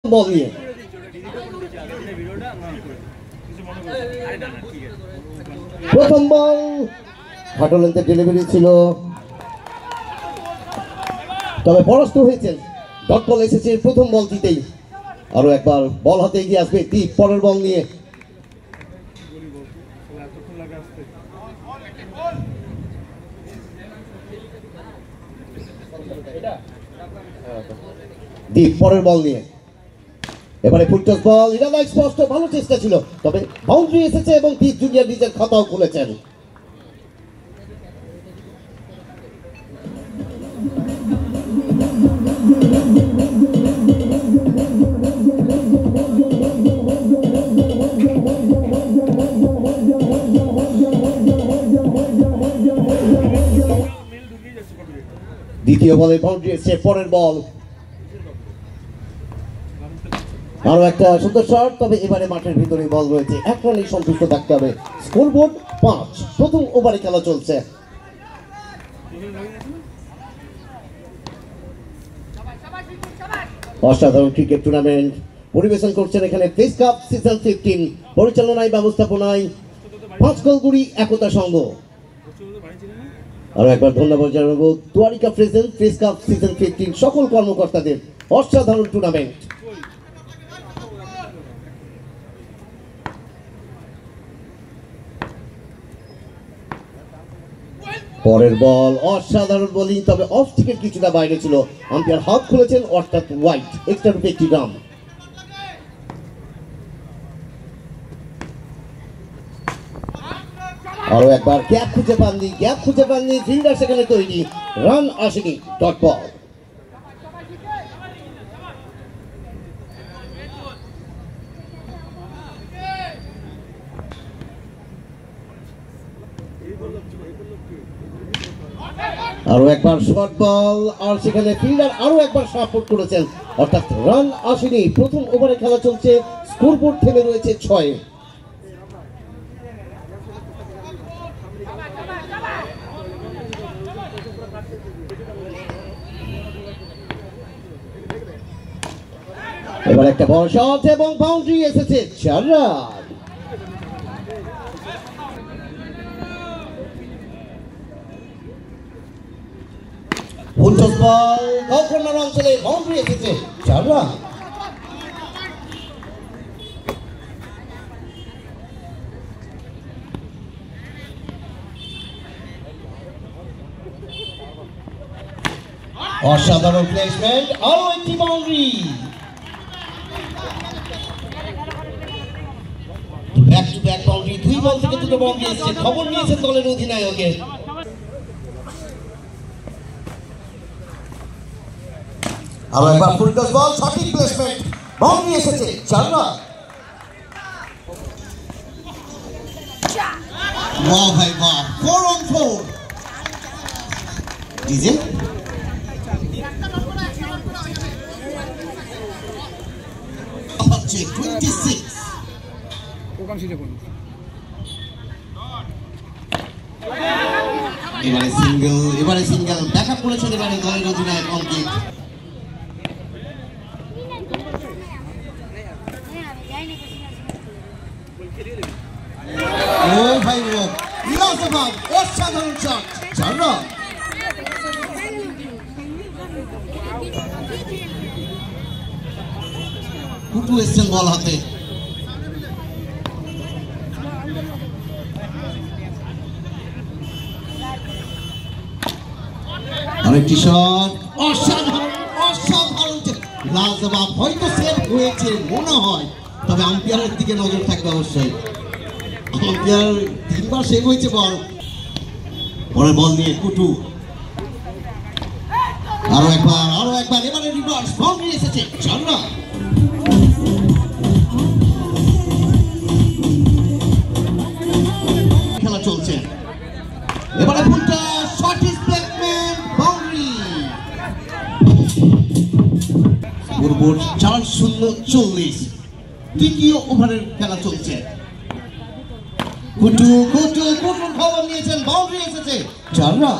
বল নিয়ে প্রথম বল ঘাটলেন্থের ডেলিভারি ছিল, তবে পরাস্ত হয়েছেন। ডট বল এসেছে প্রথম বল দিতেই। আরো একবার বল হাতে এগিয়ে আসবে দীপ পরের বল নিয়ে। দীপ পরের বল নিয়ে এবারে ফুলটস বল, ইরাদা স্পষ্ট, ভালো চেষ্টা ছিল, তবে বাউন্ডারি এসেছে এবং দীপ জুনিয়র নিজের খাতাও খুলেছেন। দ্বিতীয় বলে বাউন্ডারি এসেছে, পরের বল আরো একটা সুন্দর শট, তবে এবারে মাঠের ভিতরে বল রয়েছে, এক রানেই সন্তুষ্ট থাকতে হবে। স্কোরবোর্ড 5, প্রথম ওভারে খেলা চলছে। অসাধারণ ক্রিকেট টুর্নামেন্ট পরিবেশন করছেন এখানে ফেস কাপ সিজন 15, পরিচালনায় ব্যবস্থাপনায় পাঁচকলগুড়ি একতা সংঘ। আরো একবার ধন্যবাদ জানাবো তুয়ারিকা প্রেজেন্ট ফেস কাপ সিজন 15 সকল কর্মকর্তাদের। অসাধারণ টুর্নামেন্ট। পরের বল অসাধারণ বোলিং, তবে অফ স্টিকের কিছুটা বাইরে ছিল, আম্পায়ার হাত খুলেছেন, অর্থাৎ হোয়াইট, এক্সট্রা রূপে একটি রান। আরো একবার গ্যাপ খুঁজে পাননি, ফিল্ডার সেখানে তৈরি, রান আসেনি, ডট বল। আরো একবার শর্ট বল, আর সেখানে ফিল্ডার আরো একবার সাপোর্ট করেছেন, অর্থাৎ রান আসেনি। প্রথম ওভারে খেলা চলছে, স্কোরবোর্ড থেমে রয়েছে 6। এবার একটা বড় শট এবং বাউন্ডারি এসেছে, 4 রান। ফুলটস বল, কর্নার অঞ্চলে বাউন্ডারি এসেছে, 4 রান। অসাধারণ প্লেসমেন্ট, আরো একটি boundary. Back to back boundary, 2 বল থেকে 2টো বাউন্ডারি এসেছে, খবর নিয়েছেন দলের অধিনায়কের। আরো একবার ফুলটস বল, সঠিক প্লেসমেন্ট, বাউন্ডারি এসেছে, 4 রান। বাহ ভাই বাহ, 4 on 4। ডিজে হচ্ছে 26। এবারে সিঙ্গেল ব্যাকআপ করেছেন এবারে দলের অধিনায়ক অঙ্কিত। ও ভাই ও, লাজবাব, অসাধারণ শট, 4 রান। কুটু এসছেন বল হাতে। আরেকটি শট, অসাধারণ লাজবাব, হয়তো সেভ হয়েছে মনে হয়, তবে আম্পায়ারের দিকে নজর থাকবে অবশ্যই। আম্পায়ার 3বার সেভ হয়েছে বল। পরের বল নিয়ে কুটু, আরো একবার এবারে রিভার্স বাউন্ডারি এসেছে, 4 রান। খেলা চলছে, এবারে ফুলটস, সঠিক প্লেসমেন্ট, বাউন্ডারি। স্কোরবোর্ড 4-0-40, তৃতীয় ওভারের খেলা চলছে। কুটু খবর নিয়েছেন, বাউন্ডারি এসেছে, 4 রান।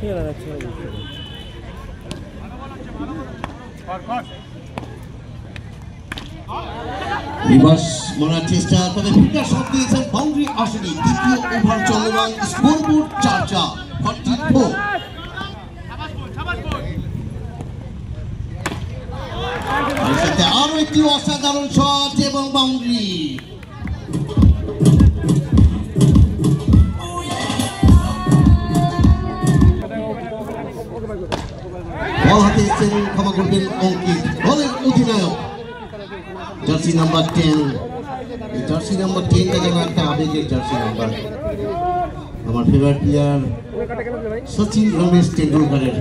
খেলা যাচ্ছে রিভার্স মারার চেষ্টা, তবে ফিল্ডার শট দিয়েছেন, বাউন্ডারি আসেনি। দ্বিতীয় ওভার চলমান, স্কোরবোর্ড 4 44। আরো একটি অসাধারণ শট এবং বাউন্ডারি। বল হাতে এসেছেন, ক্ষমা করবেন অঙ্কিত, দলের অধিনায়ক জার্সি নাম্বার 10। এই জার্সি নাম্বার 10টা যেন একটা আবেগের জার্সি নাম্বার। আমার ফেভারিট প্লেয়ার সচিন রমেশ টেন্ডুলকারের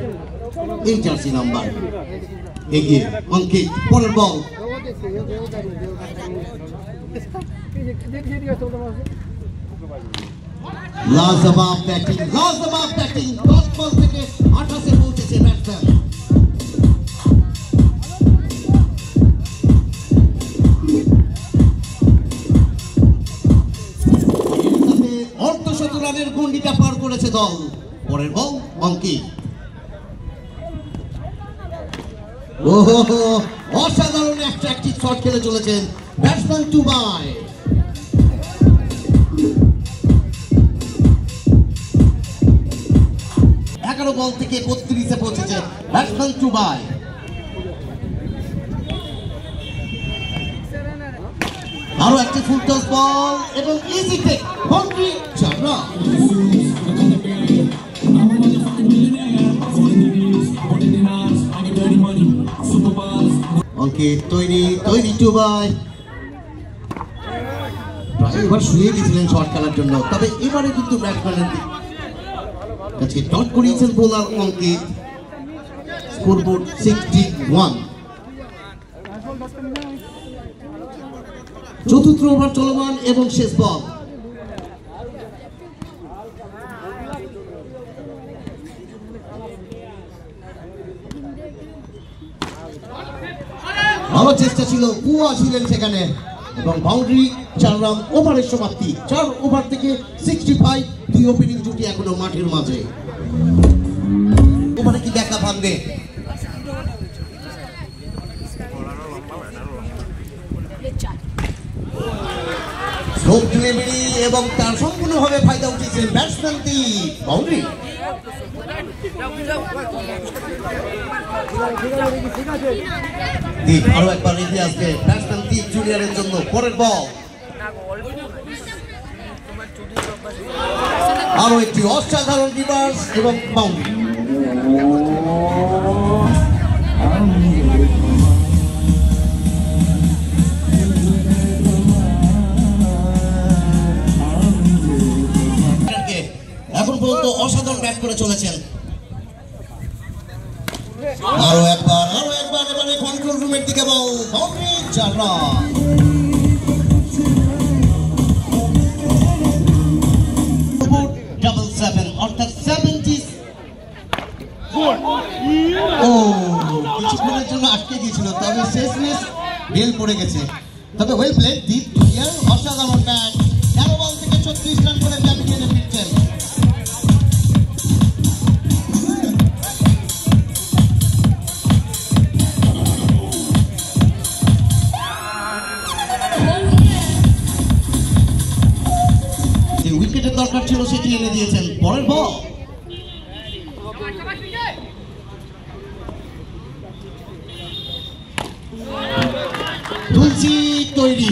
এই জার্সি নাম্বার। এগিয়ে অঙ্কিত, পরের বল। লাজবাব ব্যাটিং, লাজবাব ব্যাটিং। 10 বল থেকে 28-এ পৌঁছেছে ব্যাটসম্যান। অর্ধশত রানের গন্ডিটা পার করেছে দল। পরের বল অঙ্কিত। ওহো, অসাধারণ একটা অ্যাক্টিভ শট খেলে চলেছেন ব্যাটসম্যান টুবাই। বল থেকে 32-এ পৌঁছেছে ব্যাটসম্যান টুবাই। আরো একটি ফুল টস বল এবং ইজি টেক, বাউন্ডারি 4 রান। অঙ্কিত তৈরি টুবাই। প্রায় এবার শুয়ে গেছিলেন শট খেলার জন্য, তবে এবারে কিন্তু ব্যাটসম্যানের কাছে ডট করিয়েছেন বোলার অঙ্কিত। স্কোরবোর্ড 61। চতুর্থ ওভার চলমান এবং শেষ বল। ভালো চেষ্টা ছিল, কুয়া ছিলেন সেখানে এবং বাউন্ডারি 4 রান। ওভারের সমাপ্তি 4 ওভার থেকে 65। দুই ওপেনিং জুটি এখনো মাঠের মাঝে। ওভারে কি দেখা ভাঙবে? এবং তার সম্পূর্ণভাবে ফায়দা উঠেছেন ব্যাটসম্যান দ্বীপ। বাউন্ডারি। দ্বীপ আরো একবার এগিয়ে আসবে ব্যাটসম্যান দ্বীপ জুনিয়রের জন্য। পরের বল। আরো একটি অসাধারণ রিভার্স এবং বাউন্ডারি। এখন পর্যন্ত অসাধারণ ব্যাট করে চলেছেন। আরো একবার এবারে কন্ট্রোল রুমের দিকে বল, বাউন্ডারি 4 রান। ডাবল 7 অর্থাৎ 70। কিছুক্ষণের জন্য আটকে গিয়েছিল, তবে শেষমেশ বেল পড়ে গেছে। তবে ওয়েল প্লেড দীপ জুনিয়র, অসাধারণ ব্যাট। 13 বল থেকে 36 রান করে ক্যাপ্টেনে ফিরছেন। উইকেটের দরকার ছিল, সেটি এনে দিয়েছেন। পরের বল। তুলসী তৈরি।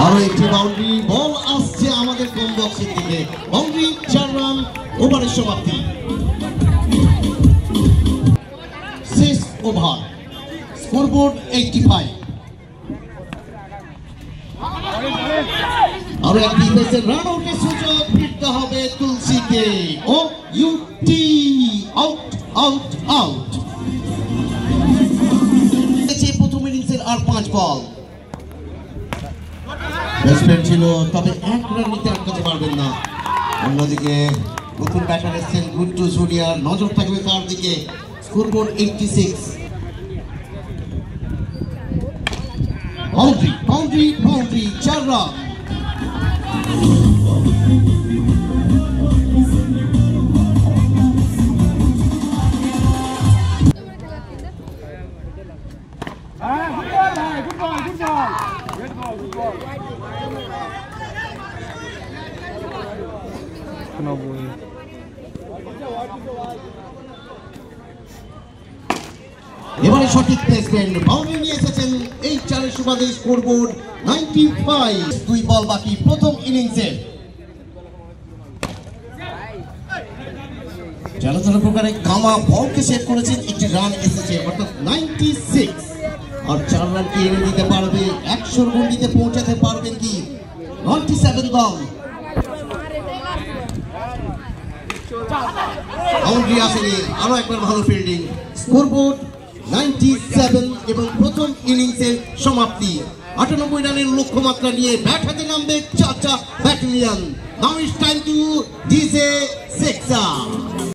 আরো একটি বাউন্ডারি। বল আসছে আমাদের কম বক্সের দিকে। Boundary 4 run. ওভারের সমাপ্তি। শেষ ওভার। স্কোরবোর্ড 85। আরো একটি বেসের রান আউটের সুযোগ। ফিরতে হবে তুলসীকে। O U T out out out. প্রথম ইনিংসের আর 5 বল। ব্যাটসম্যান ছিল, তবে 1 রান নিতে আটকাতে পারবেন না। অন্যদিকে নতুন ব্যাটার এসছেন গুড্ডু জুনিয়র, নজর থাকবে তার দিকে। Scoreboard 86। Boundary boundary boundary, 4 run. এবারে সঠিক প্লেসমেন্ট, বাউন্ডারি নিয়ে এসেছেন এই 4 সুবাদে। স্কোরবোর্ড 95। 2 বল বাকি প্রথম ইনিংসের। চলাচল প্রকারে কামা বলকে সেভ করেছেন, একটি রান এসেছে অর্থাৎ 96। আর 4 রান কি এনে দিতে পারবে, 100 গন্ডিতে পৌঁছাতে পারবেন কি 97 দল। বাউন্ডারি আসেনি, আরো একবার ভালো ফিল্ডিং। স্কোরবোর্ড 97 এবং প্রথম ইনিংসের সমাপ্তি। 98 রানের লক্ষ্যমাত্রা নিয়ে ব্যাট হাতে নামবে চাচা battalion. Now it's time to DJ সেক্সা।